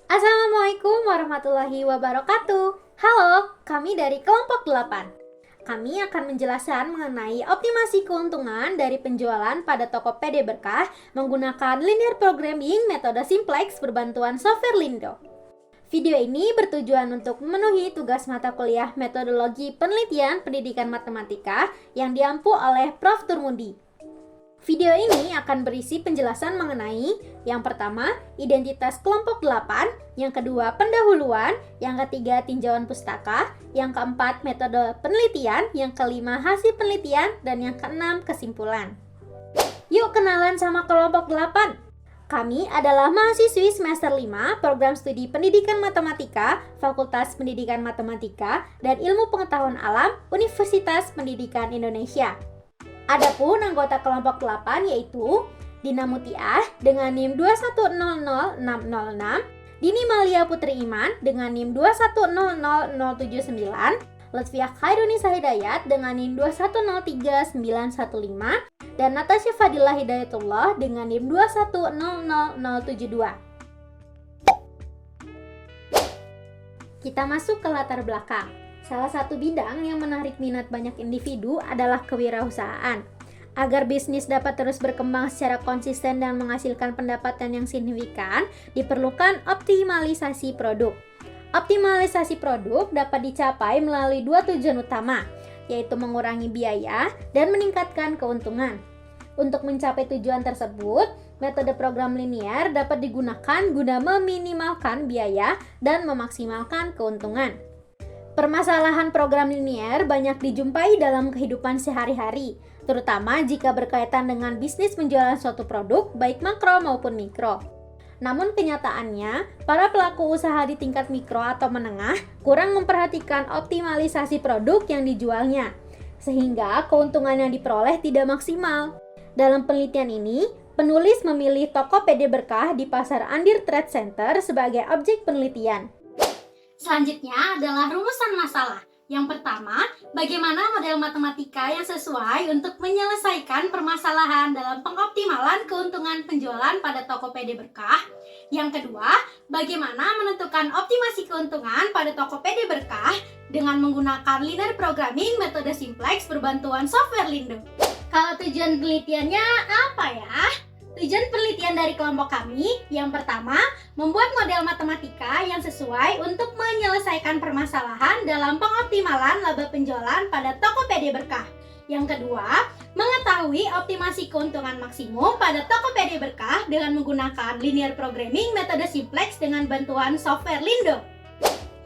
Assalamualaikum warahmatullahi wabarakatuh. Halo, kami dari kelompok 8. Kami akan menjelaskan mengenai optimasi keuntungan dari penjualan pada Tokopedia Berkah menggunakan linear programming metode simplex berbantuan software Lindo. Video ini bertujuan untuk memenuhi tugas mata kuliah metodologi penelitian pendidikan matematika yang diampu oleh Prof. Turmudi. Video ini akan berisi penjelasan mengenai yang pertama, identitas kelompok 8, yang kedua, pendahuluan, yang ketiga, tinjauan pustaka, yang keempat, metode penelitian, yang kelima, hasil penelitian, dan yang keenam, kesimpulan. Yuk kenalan sama kelompok 8. Kami adalah mahasiswi semester 5 Program Studi Pendidikan Matematika, Fakultas Pendidikan Matematika dan Ilmu Pengetahuan Alam, Universitas Pendidikan Indonesia. Adapun anggota kelompok 8 yaitu Dina Mutiah dengan NIM 2100606, Dini Malia Putri Iman dengan NIM 2100079, Lutfiah Khairunisa Hidayat dengan NIM 2103915, dan Natasha Fadilah Hidayatullah dengan NIM 2100072. Kita masuk ke latar belakang. Salah satu bidang yang menarik minat banyak individu adalah kewirausahaan. Agar bisnis dapat terus berkembang secara konsisten dan menghasilkan pendapatan yang signifikan, diperlukan optimalisasi produk. Optimalisasi produk dapat dicapai melalui dua tujuan utama, yaitu mengurangi biaya dan meningkatkan keuntungan. Untuk mencapai tujuan tersebut, metode program linear dapat digunakan guna meminimalkan biaya dan memaksimalkan keuntungan. Permasalahan program linear banyak dijumpai dalam kehidupan sehari-hari, terutama jika berkaitan dengan bisnis penjualan suatu produk, baik makro maupun mikro. Namun kenyataannya, para pelaku usaha di tingkat mikro atau menengah kurang memperhatikan optimalisasi produk yang dijualnya, sehingga keuntungan yang diperoleh tidak maksimal. Dalam penelitian ini, penulis memilih Tokopedia Berkah di Pasar Andir Trade Center sebagai objek penelitian. Selanjutnya adalah rumusan masalah. Yang pertama, bagaimana model matematika yang sesuai untuk menyelesaikan permasalahan dalam pengoptimalan keuntungan penjualan pada Tokopedia Berkah. Yang kedua, bagaimana menentukan optimasi keuntungan pada Tokopedia Berkah dengan menggunakan linear programming metode simplex berbantuan software Lindo. Kalau tujuan penelitiannya apa ya? Tujuan penelitian dari kelompok kami, yang pertama, membuat model matematika yang sesuai untuk menyelesaikan permasalahan dalam pengoptimalan laba penjualan pada Tokopedia Berkah. Yang kedua, mengetahui optimasi keuntungan maksimum pada Tokopedia Berkah dengan menggunakan linear programming metode simplex dengan bantuan software Lindo.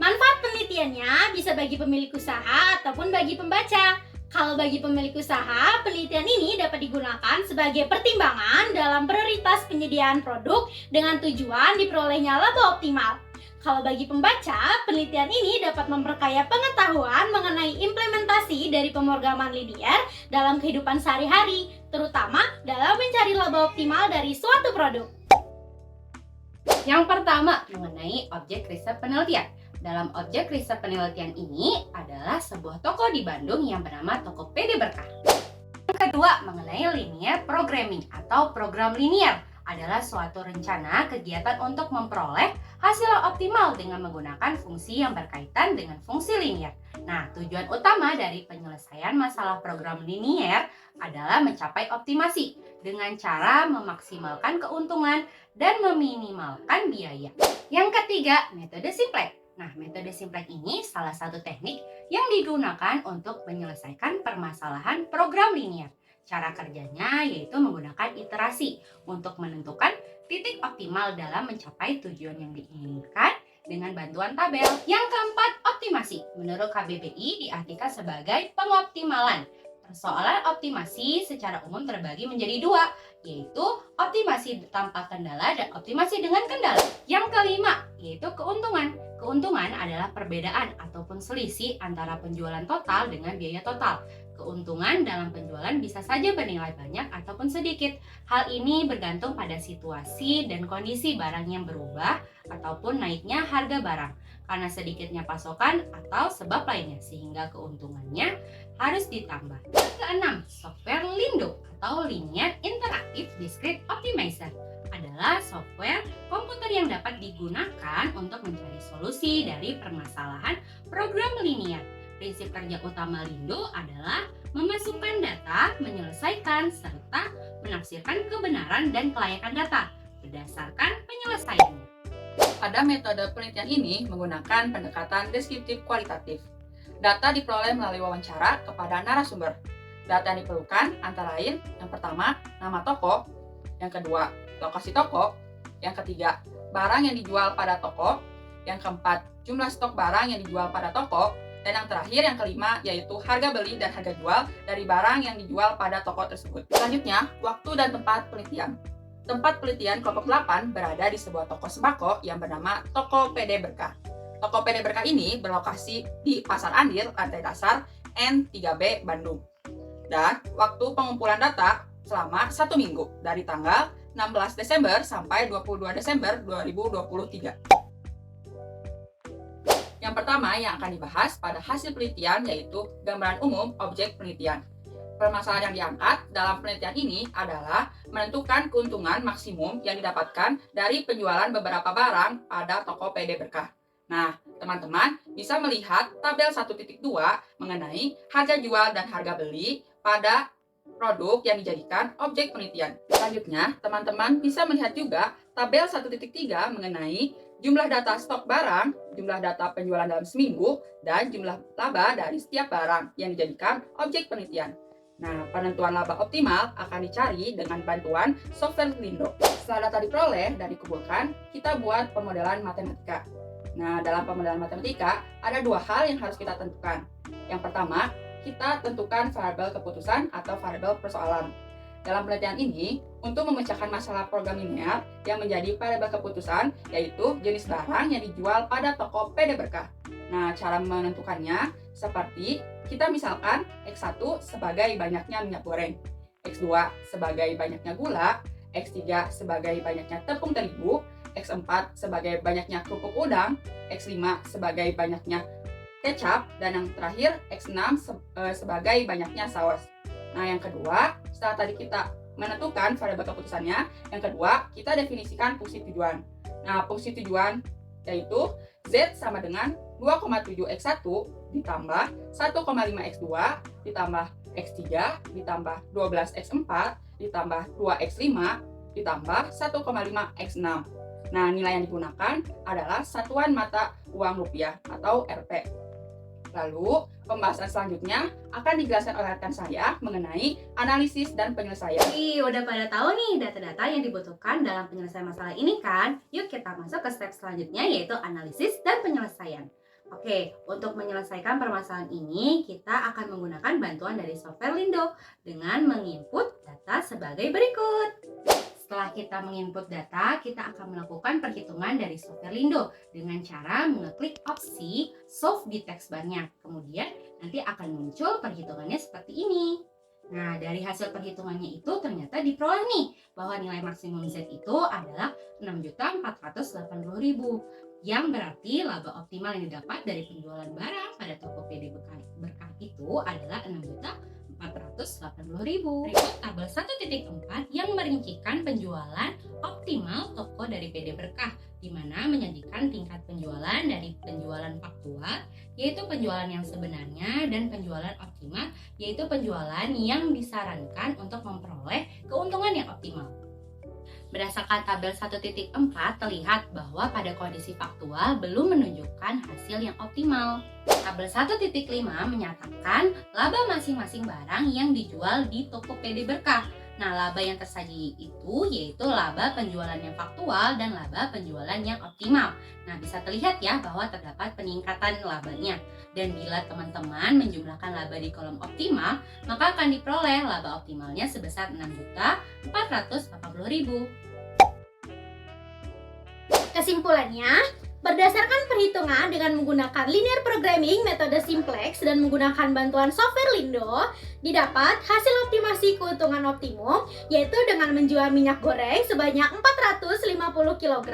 Manfaat penelitiannya bisa bagi pemilik usaha ataupun bagi pembaca. Kalau bagi pemilik usaha, penelitian ini dapat digunakan sebagai pertimbangan dalam prioritas penyediaan produk dengan tujuan diperolehnya laba optimal. Kalau bagi pembaca, penelitian ini dapat memperkaya pengetahuan mengenai implementasi dari pemrograman linear dalam kehidupan sehari-hari, terutama dalam mencari laba optimal dari suatu produk. Yang pertama, mengenai objek riset penelitian. Dalam objek riset penelitian ini adalah sebuah toko di Bandung yang bernama Tokopedia Berkah. Yang kedua, mengenai linear programming atau program linear adalah suatu rencana kegiatan untuk memperoleh hasil optimal dengan menggunakan fungsi yang berkaitan dengan fungsi linear. Nah, tujuan utama dari penyelesaian masalah program linear adalah mencapai optimasi dengan cara memaksimalkan keuntungan dan meminimalkan biaya. Yang ketiga, metode simplex. Nah, metode simplex ini salah satu teknik yang digunakan untuk menyelesaikan permasalahan program linear. Cara kerjanya yaitu menggunakan iterasi untuk menentukan titik optimal dalam mencapai tujuan yang diinginkan dengan bantuan tabel. Yang keempat, optimasi. Menurut KBBI diartikan sebagai pengoptimalan. Persoalan optimasi secara umum terbagi menjadi dua, yaitu optimasi tanpa kendala dan optimasi dengan kendala. Yang kelima, yaitu keuntungan. Keuntungan adalah perbedaan ataupun selisih antara penjualan total dengan biaya total. Keuntungan dalam penjualan bisa saja bernilai banyak ataupun sedikit. Hal ini bergantung pada situasi dan kondisi barang yang berubah ataupun naiknya harga barang karena sedikitnya pasokan atau sebab lainnya, sehingga keuntungannya harus ditambah. Yang keenam, software Lindo atau Linear Interactive Discrete Optimizer adalah adalah software komputer yang dapat digunakan untuk mencari solusi dari permasalahan program linier. Prinsip kerja utama Lindo adalah memasukkan data, menyelesaikan, serta menafsirkan kebenaran dan kelayakan data berdasarkan penyelesaiannya. Pada metode penelitian ini menggunakan pendekatan deskriptif kualitatif. Data diperoleh melalui wawancara kepada narasumber. Data yang diperlukan antara lain, yang pertama, nama toko, yang kedua, lokasi toko, yang ketiga, barang yang dijual pada toko, yang keempat, jumlah stok barang yang dijual pada toko, dan yang terakhir, yang kelima, yaitu harga beli dan harga jual dari barang yang dijual pada toko tersebut. Selanjutnya, waktu dan tempat penelitian. Tempat penelitian kelompok 8 berada di sebuah toko sembako yang bernama Toko PD Berkah. Toko PD Berkah ini berlokasi di Pasar Andir, lantai dasar N3B, Bandung. Dan waktu pengumpulan data selama 1 minggu dari tanggal 16 Desember sampai 22 Desember 2023. Yang pertama yang akan dibahas pada hasil penelitian yaitu gambaran umum objek penelitian. Permasalahan yang diangkat dalam penelitian ini adalah menentukan keuntungan maksimum yang didapatkan dari penjualan beberapa barang pada toko PD Berkah. Nah, teman-teman bisa melihat tabel 1.2 mengenai harga jual dan harga beli pada produk yang dijadikan objek penelitian. Selanjutnya, teman-teman bisa melihat juga tabel 1.3 mengenai jumlah data stok barang, jumlah data penjualan dalam seminggu, dan jumlah laba dari setiap barang yang dijadikan objek penelitian. Nah, penentuan laba optimal akan dicari dengan bantuan software Lindo. Setelah data diperoleh dan dikumpulkan, kita buat pemodelan matematika. Nah, dalam pemodelan matematika, ada 2 hal yang harus kita tentukan. Yang pertama, kita tentukan variabel keputusan atau variabel persoalan. Dalam penelitian ini, untuk memecahkan masalah program linear yang menjadi variabel keputusan, yaitu jenis barang yang dijual pada toko PD Berkah. Nah, cara menentukannya seperti kita misalkan X1 sebagai banyaknya minyak goreng, X2 sebagai banyaknya gula, X3 sebagai banyaknya tepung terigu, X4 sebagai banyaknya kerupuk udang, X5 sebagai banyaknya kecap, dan yang terakhir X6 sebagai banyaknya saus. Nah, yang kedua, setelah tadi kita menentukan variabel keputusannya, yang kedua kita definisikan fungsi tujuan. Nah, fungsi tujuan yaitu Z sama dengan 2,7 X1 ditambah 1,5 X2 ditambah X3 ditambah 12 X4 ditambah 2 X5 ditambah 1,5 X6. Nah, nilai yang digunakan adalah satuan mata uang rupiah atau Rp. Lalu, pembahasan selanjutnya akan dijelaskan oleh rekan saya mengenai analisis dan penyelesaian. Udah pada tahu nih data-data yang dibutuhkan dalam penyelesaian masalah ini kan? Yuk kita masuk ke step selanjutnya yaitu analisis dan penyelesaian. Oke, untuk menyelesaikan permasalahan ini, kita akan menggunakan bantuan dari software Lindo dengan menginput data sebagai berikut. Setelah kita menginput data, kita akan melakukan perhitungan dari software Lindo dengan cara mengeklik opsi Solve di teks barnya. Kemudian nanti akan muncul perhitungannya seperti ini. Nah, dari hasil perhitungannya itu ternyata diperoleh nih bahwa nilai maksimum Z itu adalah 6.480.000, yang berarti laba optimal yang didapat dari penjualan barang pada toko PD Berkah itu adalah 6.480.000. Berikut tabel 1.4 yang merincikan penjualan optimal toko dari PD Berkah, di mana menyajikan tingkat penjualan dari penjualan faktual, yaitu penjualan yang sebenarnya, dan penjualan optimal, yaitu penjualan yang disarankan untuk memperoleh keuntungan yang optimal. Berdasarkan tabel 1.4 terlihat bahwa pada kondisi faktual belum menunjukkan hasil yang optimal. Tabel 1.5 menyatakan laba masing-masing barang yang dijual di toko PD Berkah. Nah, laba yang tersaji itu yaitu laba penjualan yang faktual dan laba penjualan yang optimal. Nah, bisa terlihat ya bahwa terdapat peningkatan labanya. Dan bila teman-teman menjumlahkan laba di kolom optimal, maka akan diperoleh laba optimalnya sebesar 6.480.000. Kesimpulannya, berdasarkan perhitungan dengan menggunakan linear programming metode simplex dan menggunakan bantuan software Lindo, didapat hasil optimasi keuntungan optimum, yaitu dengan menjual minyak goreng sebanyak 450 kg,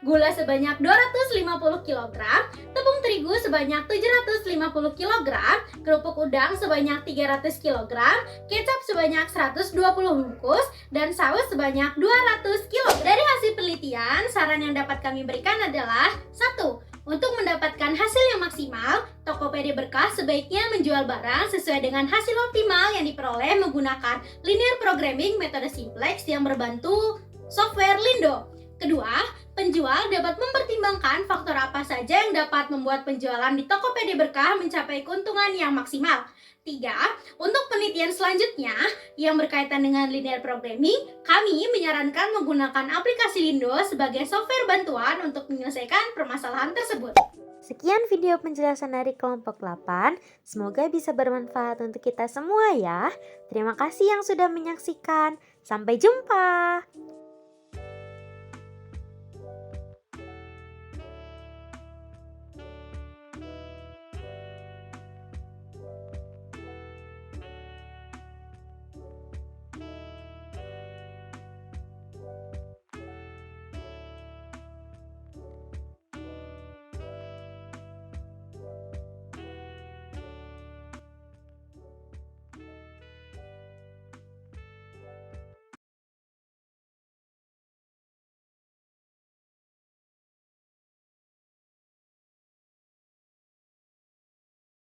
gula sebanyak 250 kg, tepung terigu terigu sebanyak 750 kg, kerupuk udang sebanyak 300 kg, kecap sebanyak 120 bungkus, dan saus sebanyak 200 kg. Dari hasil penelitian, saran yang dapat kami berikan adalah 1. Untuk mendapatkan hasil yang maksimal, Tokopedia Berkah sebaiknya menjual barang sesuai dengan hasil optimal yang diperoleh menggunakan linear programming metode simplex yang berbantu software Lindo. Kedua, penjual dapat mempertimbangkan faktor apa saja yang dapat membuat penjualan di Tokopedia Berkah mencapai keuntungan yang maksimal. 3. Untuk penelitian selanjutnya yang berkaitan dengan linear programming, kami menyarankan menggunakan aplikasi Lindo sebagai software bantuan untuk menyelesaikan permasalahan tersebut. Sekian video penjelasan dari kelompok 8. Semoga bisa bermanfaat untuk kita semua ya. Terima kasih yang sudah menyaksikan. Sampai jumpa.